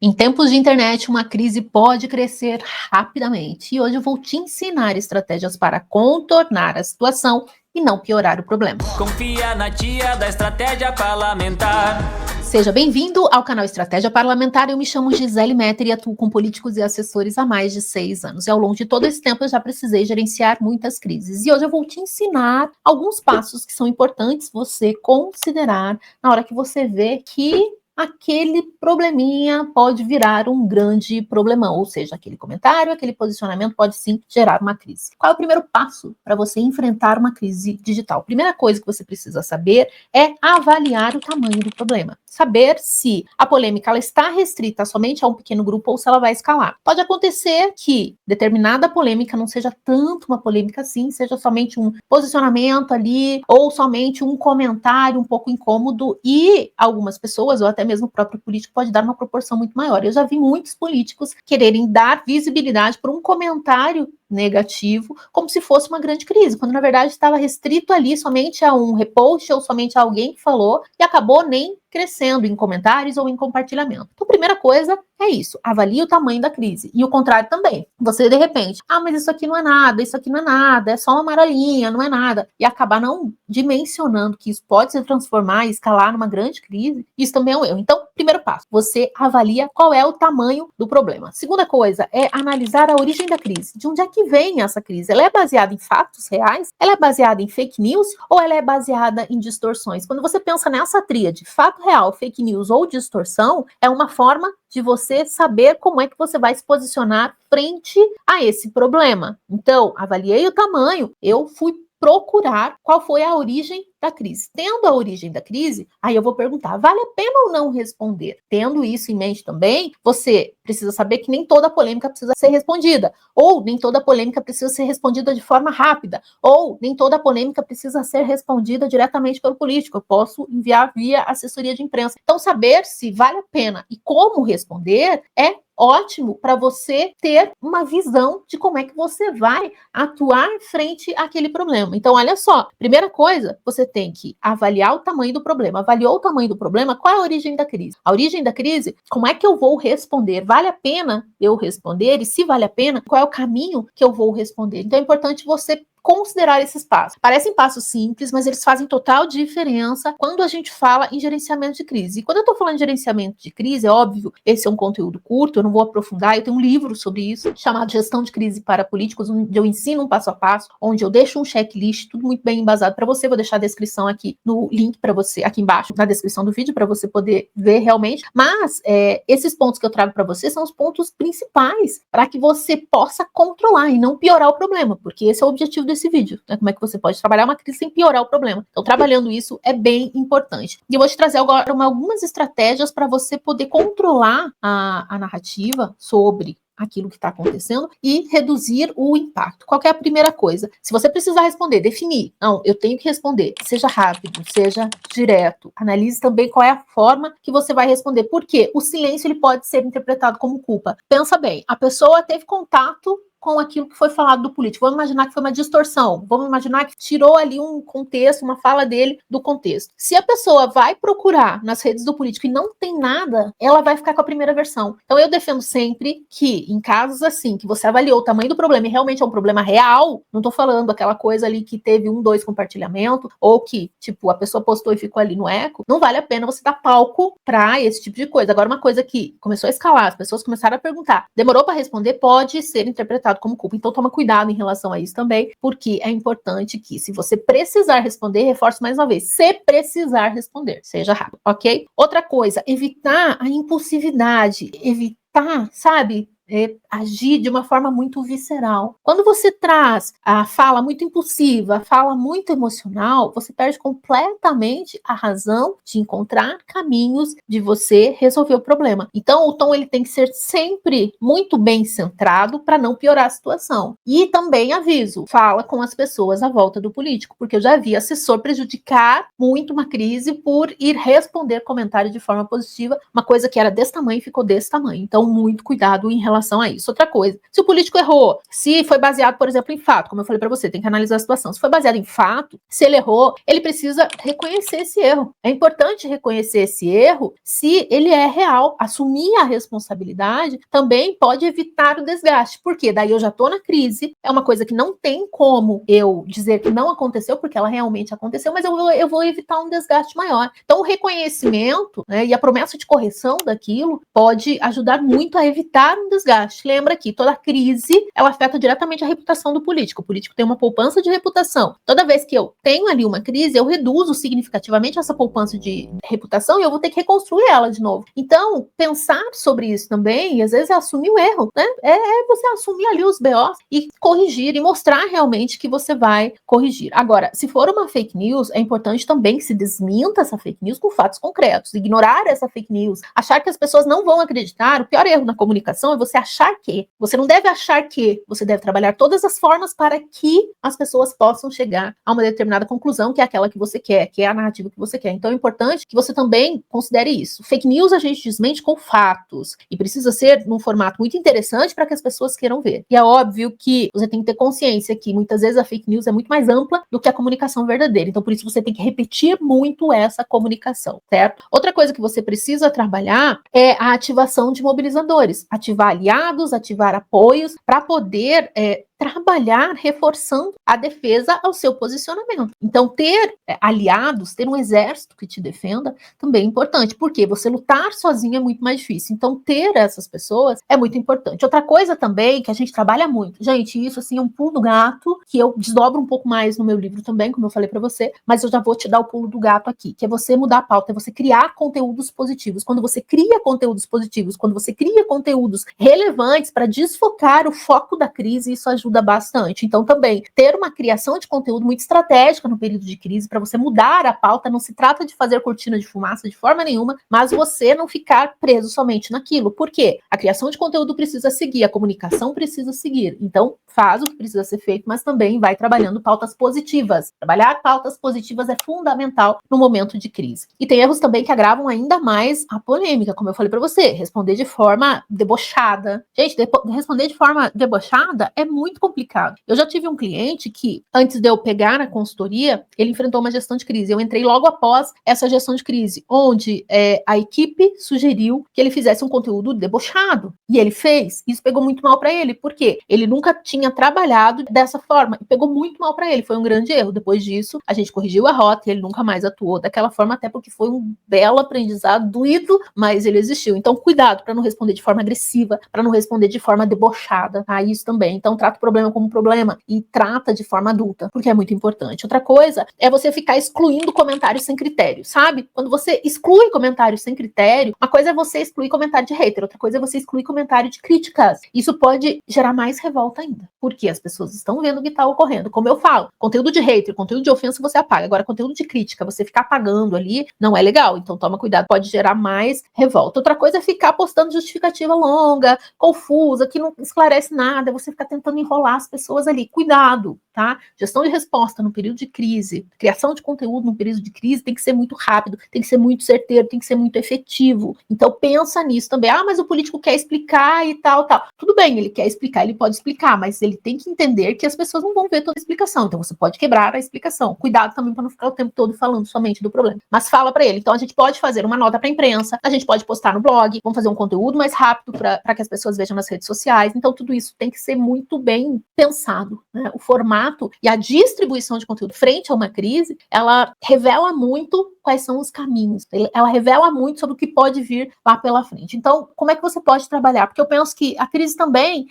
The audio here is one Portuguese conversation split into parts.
Em tempos de internet, uma crise pode crescer rapidamente. E hoje eu vou te ensinar estratégias para contornar a situação e não piorar o problema. Confia na tia da estratégia parlamentar. Seja bem-vindo ao canal Estratégia Parlamentar. Eu me chamo Gisele Metter e atuo com políticos e assessores há mais de 6 anos. E ao longo de todo esse tempo eu já precisei gerenciar muitas crises. E hoje eu vou te ensinar alguns passos que são importantes você considerar na hora que você vê que aquele probleminha pode virar um grande problemão, ou seja, aquele comentário, aquele posicionamento pode sim gerar uma crise. Qual é o primeiro passo para você enfrentar uma crise digital? Primeira coisa que você precisa saber é avaliar o tamanho do problema. Saber se a polêmica ela está restrita somente a um pequeno grupo ou se ela vai escalar. Pode acontecer que determinada polêmica não seja tanto uma polêmica assim, seja somente um posicionamento ali ou somente um comentário um pouco incômodo e algumas pessoas ou até mesmo o próprio político pode dar uma proporção muito maior. Eu já vi muitos políticos quererem dar visibilidade por um comentário negativo, como se fosse uma grande crise, quando na verdade estava restrito ali somente a um repost ou somente a alguém que falou e acabou nem crescendo em comentários ou em compartilhamento. Então, primeira coisa é isso, avalie o tamanho da crise. E o contrário também. Você, de repente, mas isso aqui não é nada, isso aqui não é nada, é só uma marolinha, não é nada. E acabar não dimensionando que isso pode se transformar e escalar numa grande crise, isso também é um erro. Então, primeiro passo, você avalia qual é o tamanho do problema. Segunda coisa é analisar a origem da crise. De onde é que vem essa crise? Ela é baseada em fatos reais? Ela é baseada em fake news? Ou ela é baseada em distorções? Quando você pensa nessa tríade, fato real, fake news ou distorção, é uma forma de você saber como é que você vai se posicionar frente a esse problema. Então, avaliei o tamanho, eu fui procurar qual foi a origem da crise. Tendo a origem da crise, aí eu vou perguntar, vale a pena ou não responder? Tendo isso em mente também, você precisa saber que nem toda polêmica precisa ser respondida, ou nem toda polêmica precisa ser respondida de forma rápida, ou nem toda polêmica precisa ser respondida diretamente pelo político. Eu posso enviar via assessoria de imprensa. Então, saber se vale a pena e como responder é ótimo para você ter uma visão de como é que você vai atuar frente àquele problema. Então, olha só, primeira coisa, você tem que avaliar o tamanho do problema. Avaliou o tamanho do problema, qual é a origem da crise? A origem da crise, como é que eu vou responder? Vale a pena eu responder? E se vale a pena, qual é o caminho que eu vou responder? Então, é importante você considerar esses passos. Parecem passos simples, mas eles fazem total diferença quando a gente fala em gerenciamento de crise. E quando eu tô falando de gerenciamento de crise, é óbvio, esse é um conteúdo curto, eu não vou aprofundar, eu tenho um livro sobre isso, chamado Gestão de Crise para Políticos, onde eu ensino um passo a passo, onde eu deixo um checklist, tudo muito bem embasado para você, vou deixar a descrição aqui no link para você, aqui embaixo, na descrição do vídeo, para você poder ver realmente, mas esses pontos que eu trago para você são os pontos principais para que você possa controlar e não piorar o problema, porque esse é o objetivo desse vídeo, né? Como é que você pode trabalhar uma crise sem piorar o problema. Então, trabalhando isso é bem importante. E eu vou te trazer agora algumas estratégias para você poder controlar a narrativa sobre aquilo que está acontecendo e reduzir o impacto. Qual que é a primeira coisa? Se você precisar responder, definir. Não, eu tenho que responder. Seja rápido, seja direto. Analise também qual é a forma que você vai responder. Porque o silêncio ele pode ser interpretado como culpa. Pensa bem, a pessoa teve contato com aquilo que foi falado do político. Vamos imaginar que foi uma distorção. Vamos imaginar que tirou ali um contexto, uma fala dele do contexto. Se a pessoa vai procurar nas redes do político e não tem nada, ela vai ficar com a primeira versão. Então eu defendo sempre que em casos assim, que você avaliou o tamanho do problema e realmente é um problema real, não tô falando aquela coisa ali que teve 1, 2 compartilhamento, ou que, tipo, a pessoa postou e ficou ali no eco, não vale a pena você dar palco pra esse tipo de coisa. Agora, uma coisa que começou a escalar, as pessoas começaram a perguntar, demorou para responder, pode ser interpretado como culpa. Então toma cuidado em relação a isso também, porque é importante que se você precisar responder, reforce mais uma vez, se precisar responder, seja rápido, ok? Outra coisa, evitar a impulsividade, evitar, sabe, agir de uma forma muito visceral. Quando você traz a fala muito impulsiva, a fala muito emocional, você perde completamente a razão de encontrar caminhos de você resolver o problema. Então, o tom ele tem que ser sempre muito bem centrado para não piorar a situação. E também aviso, fala com as pessoas à volta do político, porque eu já vi assessor prejudicar muito uma crise por ir responder comentário de forma positiva, uma coisa que era desse tamanho ficou desse tamanho. Então, muito cuidado em relação relação a isso. Outra coisa, se o político errou, se foi baseado, por exemplo, em fato, como eu falei para você, tem que analisar a situação. Se foi baseado em fato, se ele errou, ele precisa reconhecer esse erro. É importante reconhecer esse erro se ele é real. Assumir a responsabilidade também pode evitar o desgaste. Porque daí eu já estou na crise, é uma coisa que não tem como eu dizer que não aconteceu, porque ela realmente aconteceu, mas eu vou evitar um desgaste maior. Então, o reconhecimento, né, e a promessa de correção daquilo pode ajudar muito a evitar um desgaste. Lembra que toda crise, ela afeta diretamente a reputação do político. O político tem uma poupança de reputação. Toda vez que eu tenho ali uma crise, eu reduzo significativamente essa poupança de reputação e eu vou ter que reconstruir ela de novo. Então, pensar sobre isso também, e às vezes é assumir o erro, né? É você assumir ali os BOs e corrigir e mostrar realmente que você vai corrigir. Agora, se for uma fake news, é importante também que se desminta essa fake news com fatos concretos. Ignorar essa fake news, achar que as pessoas não vão acreditar. O pior erro na comunicação é você achar que. Você não deve achar que. Você deve trabalhar todas as formas para que as pessoas possam chegar a uma determinada conclusão, que é aquela que você quer, que é a narrativa que você quer. Então é importante que você também considere isso. Fake news a gente desmente com fatos e precisa ser num formato muito interessante para que as pessoas queiram ver. E é óbvio que você tem que ter consciência que muitas vezes a fake news é muito mais ampla do que a comunicação verdadeira. Então por isso você tem que repetir muito essa comunicação, certo? Outra coisa que você precisa trabalhar é a ativação de mobilizadores, ativar aliados, ativar apoios para poder trabalhar reforçando a defesa ao seu posicionamento. Então, ter aliados, ter um exército que te defenda também é importante, porque você lutar sozinho é muito mais difícil. Então, ter essas pessoas é muito importante. Outra coisa também que a gente trabalha muito, gente, isso assim é um pulo do gato, que eu desdobro um pouco mais no meu livro também, como eu falei para você, mas eu já vou te dar o pulo do gato aqui, que é você mudar a pauta, é você criar conteúdos positivos. Quando você cria conteúdos positivos, quando você cria conteúdos relevantes para desfocar o foco da crise, isso ajuda bastante. Então, também, ter uma criação de conteúdo muito estratégica no período de crise, para você mudar a pauta, não se trata de fazer cortina de fumaça de forma nenhuma, mas você não ficar preso somente naquilo. Por quê? A criação de conteúdo precisa seguir, a comunicação precisa seguir. Então, faz o que precisa ser feito, mas também vai trabalhando pautas positivas. Trabalhar pautas positivas é fundamental no momento de crise. E tem erros também que agravam ainda mais a polêmica, como eu falei para você, responder de forma debochada. Gente, responder de forma debochada é muito complicado. Eu já tive um cliente que, antes de eu pegar na consultoria, ele enfrentou uma gestão de crise. Eu entrei logo após essa gestão de crise, onde a equipe sugeriu que ele fizesse um conteúdo debochado. E ele fez. Isso pegou muito mal para ele. Por quê? Ele nunca tinha trabalhado dessa forma. E pegou muito mal para ele. Foi um grande erro. Depois disso, a gente corrigiu a rota e ele nunca mais atuou daquela forma, até porque foi um belo aprendizado, doído, mas ele existiu. Então, cuidado para não responder de forma agressiva, para não responder de forma debochada. Tá? Isso também. Então, trata o problema como problema e trata de forma adulta, porque é muito importante. Outra coisa é você ficar excluindo comentários sem critério, sabe? Quando você exclui comentários sem critério, uma coisa é você excluir comentário de hater, outra coisa é você excluir comentário de críticas. Isso pode gerar mais revolta ainda, porque as pessoas estão vendo o que está ocorrendo. Como eu falo, conteúdo de hater, conteúdo de ofensa você apaga. Agora, conteúdo de crítica, você ficar apagando ali, não é legal. Então, toma cuidado, pode gerar mais revolta. Outra coisa é ficar postando justificativa longa, confusa, que não esclarece nada, você ficar tentando enrolar as pessoas ali. Cuidado, tá? Gestão de resposta no período de crise, criação de conteúdo no período de crise tem que ser muito rápido, tem que ser muito certeiro, tem que ser muito efetivo. Então pensa nisso também. Ah, mas o político quer explicar e tal. Tudo bem, ele quer explicar, ele pode explicar, mas ele tem que entender que as pessoas não vão ver toda a explicação. Então você pode quebrar a explicação. Cuidado também para não ficar o tempo todo falando somente do problema. Mas fala para ele. Então a gente pode fazer uma nota para a imprensa, a gente pode postar no blog, vamos fazer um conteúdo mais rápido para que as pessoas vejam nas redes sociais. Então tudo isso tem que ser muito bem pensado, né? O formato e a distribuição de conteúdo frente a uma crise, ela revela muito quais são os caminhos. Ela revela muito sobre o que pode vir lá pela frente. Então, como é que você pode trabalhar? Porque eu penso que a crise também,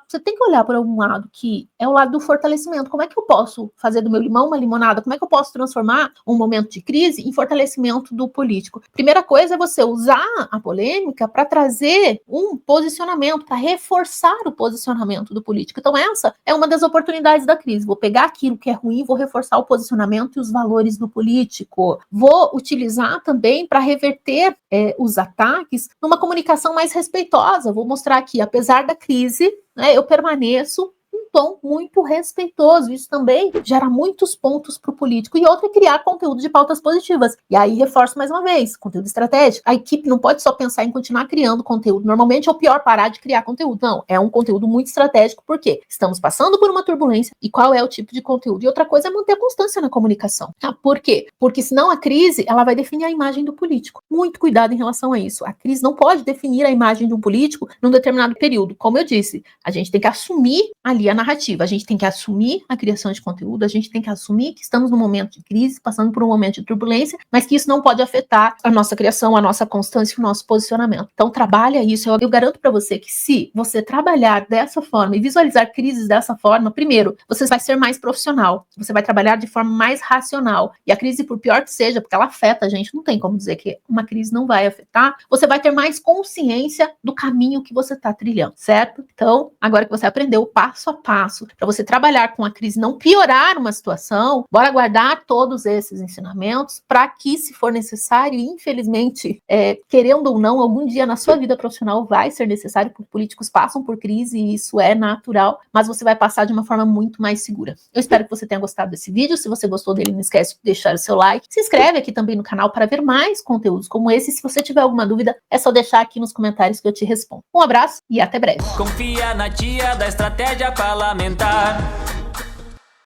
você tem que olhar para um lado que é o lado do fortalecimento. Como é que eu posso fazer do meu limão uma limonada? Como é que eu posso transformar um momento de crise em fortalecimento do político? Primeira coisa é você usar a polêmica para trazer um posicionamento, para reforçar o posicionamento do político. Então, essa é uma das oportunidades da crise. Vou pegar aquilo que é ruim, vou reforçar o posicionamento e os valores do político. Vou utilizar também para reverter os ataques numa comunicação mais respeitosa. Vou mostrar que, apesar da crise, né, eu permaneço tom muito respeitoso. Isso também gera muitos pontos para o político. E outra é criar conteúdo de pautas positivas. E aí reforço mais uma vez, conteúdo estratégico. A equipe não pode só pensar em continuar criando conteúdo. Normalmente, ou pior, parar de criar conteúdo. Não, é um conteúdo muito estratégico, porque estamos passando por uma turbulência e qual é o tipo de conteúdo. E outra coisa é manter a constância na comunicação. Tá? Por quê? Porque senão a crise, ela vai definir a imagem do político. Muito cuidado em relação a isso. A crise não pode definir a imagem de um político num determinado período. Como eu disse, a gente tem que assumir ali a narrativa, a gente tem que assumir a criação de conteúdo, a gente tem que assumir que estamos num momento de crise, passando por um momento de turbulência, mas que isso não pode afetar a nossa criação, a nossa constância, o nosso posicionamento. Então trabalha isso. Eu garanto para você que se você trabalhar dessa forma e visualizar crises dessa forma, primeiro, você vai ser mais profissional, você vai trabalhar de forma mais racional. E a crise, por pior que seja, porque ela afeta a gente, não tem como dizer que uma crise não vai afetar, você vai ter mais consciência do caminho que você está trilhando, certo? Então, agora que você aprendeu o passo a passo para você trabalhar com a crise, não piorar uma situação, bora guardar todos esses ensinamentos para que, se for necessário, infelizmente, querendo ou não, algum dia na sua vida profissional vai ser necessário, porque políticos passam por crise e isso é natural, mas você vai passar de uma forma muito mais segura. Eu espero que você tenha gostado desse vídeo. Se você gostou dele, não esquece de deixar o seu like. Se inscreve aqui também no canal para ver mais conteúdos como esse. Se você tiver alguma dúvida, é só deixar aqui nos comentários que eu te respondo. Um abraço e até breve. Confia na tia da estratégia parlamentar.